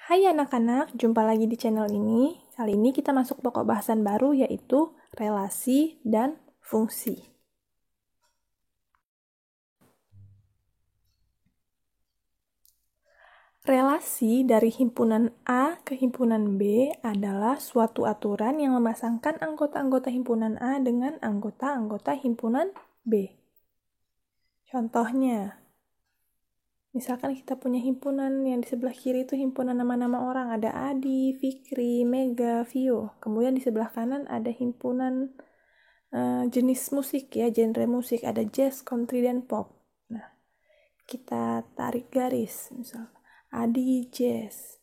Hai anak-anak, jumpa lagi di channel ini. Kali ini kita masuk pokok bahasan baru yaitu relasi dan fungsi. Relasi dari himpunan A ke himpunan B adalah suatu aturan yang memasangkan anggota-anggota himpunan A dengan anggota-anggota himpunan B. Contohnya, misalkan kita punya himpunan yang di sebelah kiri itu himpunan nama-nama orang. Ada Adi, Fikri, Mega, Vio. Kemudian di sebelah kanan ada himpunan jenis musik ya, genre musik. Ada jazz, country, dan pop. Nah, kita tarik garis. Misalkan Adi jazz,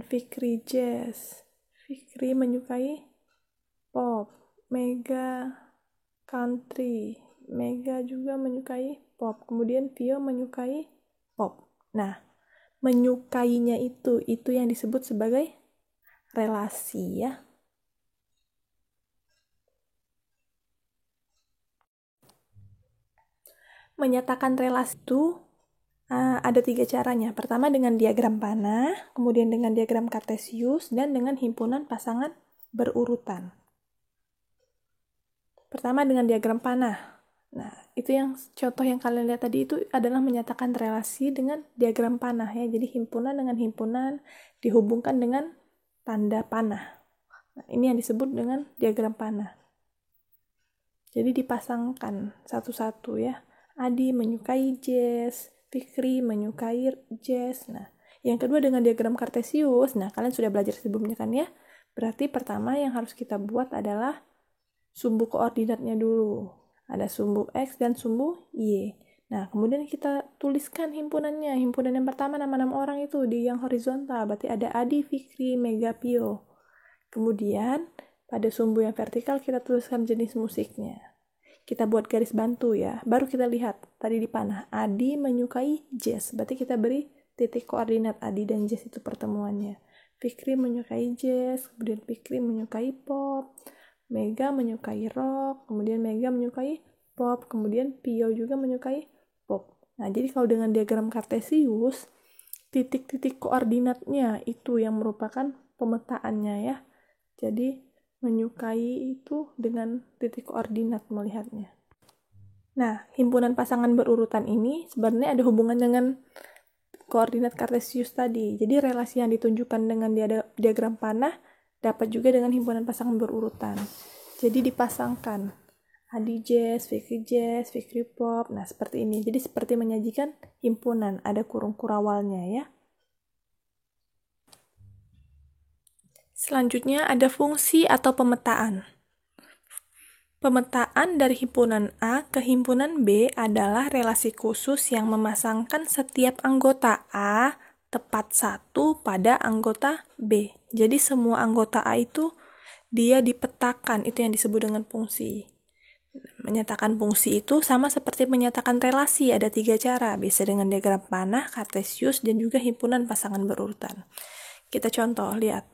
Fikri jazz. Fikri menyukai pop. Mega country. Mega juga menyukai pop. Kemudian Vio menyukai pop. Nah, menyukainya itu yang disebut sebagai relasi ya. Menyatakan relasi itu ada 3 caranya. Pertama dengan diagram panah, kemudian dengan diagram kartesius, dan dengan himpunan pasangan berurutan. Pertama dengan diagram panah. Nah, itu yang contoh yang kalian lihat tadi itu adalah menyatakan relasi dengan diagram panah ya. Jadi himpunan dengan himpunan dihubungkan dengan tanda panah. Nah, ini yang disebut dengan diagram panah. Jadi dipasangkan satu-satu ya. Adi menyukai jazz, Fikri menyukai jazz. Nah, yang kedua dengan diagram kartesius. Nah, kalian sudah belajar sebelumnya kan ya? Berarti pertama yang harus kita buat adalah sumbu koordinatnya dulu. Ada sumbu X dan sumbu Y. Nah, kemudian kita tuliskan himpunannya. Himpunan yang pertama nama-nama orang itu di yang horizontal. Berarti ada Adi, Fikri, Mega, Pio. Kemudian pada sumbu yang vertikal kita tuliskan jenis musiknya. Kita buat garis bantu ya. Baru kita lihat tadi di panah. Adi menyukai jazz. Berarti kita beri titik koordinat Adi dan jazz itu pertemuannya. Fikri menyukai jazz. Kemudian Fikri menyukai pop. Mega menyukai rock. Kemudian Mega menyukai pop. Kemudian Pio juga menyukai pop. Nah, jadi kalau dengan diagram kartesius, titik-titik koordinatnya itu yang merupakan pemetaannya ya. Jadi menyukai itu dengan titik koordinat melihatnya. Nah, himpunan pasangan berurutan ini sebenarnya ada hubungan dengan koordinat kartesius tadi. Jadi relasi yang ditunjukkan dengan diagram panah dapat juga dengan himpunan pasangan berurutan. Jadi dipasangkan Adi jazz, Fikri pop. Nah, seperti ini. Jadi seperti menyajikan himpunan, ada kurung kurawalnya ya. Selanjutnya ada fungsi atau pemetaan. Pemetaan dari himpunan A ke himpunan B adalah relasi khusus yang memasangkan setiap anggota A tepat satu pada anggota B. Jadi semua anggota A itu dia dipetakan, itu yang disebut dengan fungsi. Menyatakan fungsi itu sama seperti menyatakan relasi, ada 3 cara, bisa dengan diagram panah, kartesius, dan juga himpunan pasangan berurutan. Kita contoh, lihat.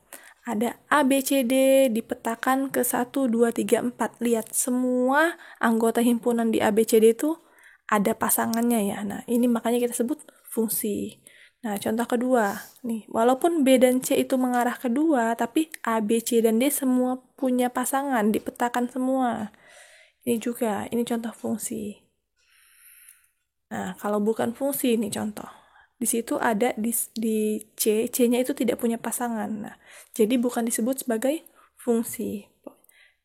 Ada A, B, C, D dipetakan ke 1, 2, 3, 4. Lihat, semua anggota himpunan di A, B, C, D itu ada pasangannya ya. Nah, ini makanya kita sebut fungsi. Nah, contoh kedua. Nih, walaupun B dan C itu mengarah ke 2, tapi A, B, C, dan D semua punya pasangan, dipetakan semua. Ini juga, ini contoh fungsi. Nah, kalau bukan fungsi, ini contoh. Di situ ada di C, C-nya itu tidak punya pasangan. Nah, jadi bukan disebut sebagai fungsi.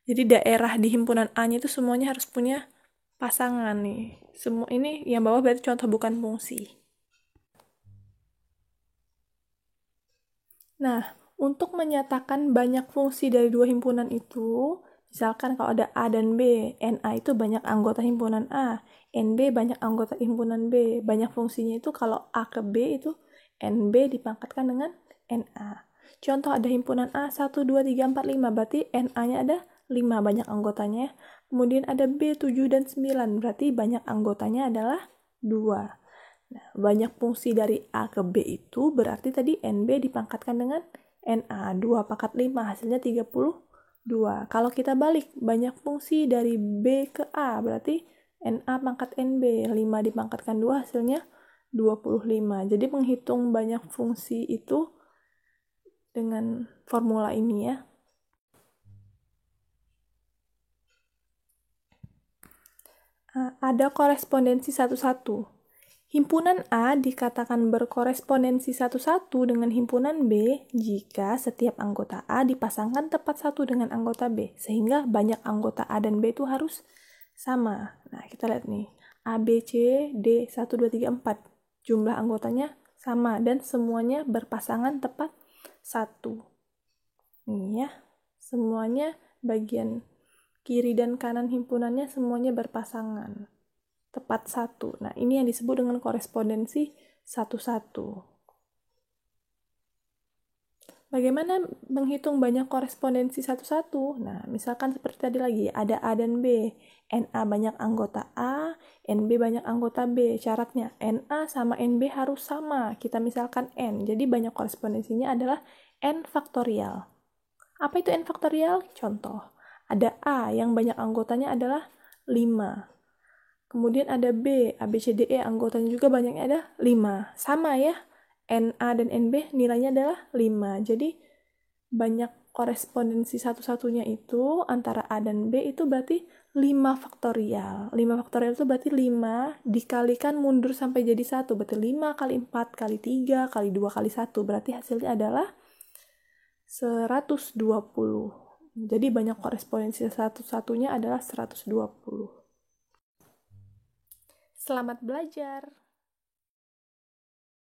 Jadi daerah di himpunan A-nya itu semuanya harus punya pasangan nih. Semua ini yang bawah berarti contoh bukan fungsi. Nah, untuk menyatakan banyak fungsi dari dua himpunan itu, misalkan kalau ada A dan B, NA itu banyak anggota himpunan A, NB banyak anggota himpunan B. Banyak fungsinya itu kalau A ke B itu NB dipangkatkan dengan NA. Contoh ada himpunan A 1, 2, 3, 4, 5, berarti NA-nya ada 5 banyak anggotanya. Kemudian ada B 7 dan 9, berarti banyak anggotanya adalah 2. Nah, banyak fungsi dari A ke B itu berarti tadi NB dipangkatkan dengan NA. 2 pangkat 5 hasilnya 32. Kalau kita balik, banyak fungsi dari B ke A berarti NA pangkat NB. 5 dipangkatkan 2 hasilnya 25. Jadi menghitung banyak fungsi itu dengan formula ini ya. Ada korespondensi satu-satu. Himpunan A dikatakan berkorespondensi satu-satu dengan himpunan B jika setiap anggota A dipasangkan tepat satu dengan anggota B, sehingga banyak anggota A dan B itu harus sama. Nah, kita lihat nih, A, B, C, D, 1, 2, 3, 4. Jumlah anggotanya sama dan semuanya berpasangan tepat satu. Nih ya, semuanya bagian kiri dan kanan himpunannya semuanya berpasangan tepat satu. Nah, ini yang disebut dengan korespondensi satu-satu. Bagaimana menghitung banyak korespondensi satu-satu? Nah, misalkan seperti tadi lagi, ada A dan B. NA banyak anggota A, NB banyak anggota B. Syaratnya, NA sama NB harus sama. Kita misalkan N. Jadi banyak korespondensinya adalah N faktorial. Apa itu N faktorial? Contoh, ada A yang banyak anggotanya adalah 5. Kemudian ada B, A, B, C, D, E, anggotanya juga banyaknya ada 5. Sama ya, NA dan NB nilainya adalah 5. Jadi, banyak korespondensi satu-satunya itu antara A dan B itu berarti 5 faktorial. 5 faktorial itu berarti 5 dikalikan mundur sampai jadi 1. Berarti 5 kali 4 kali 3 kali 2 kali 1. Berarti hasilnya adalah 120. Jadi, banyak korespondensi satu-satunya adalah 120. Selamat belajar!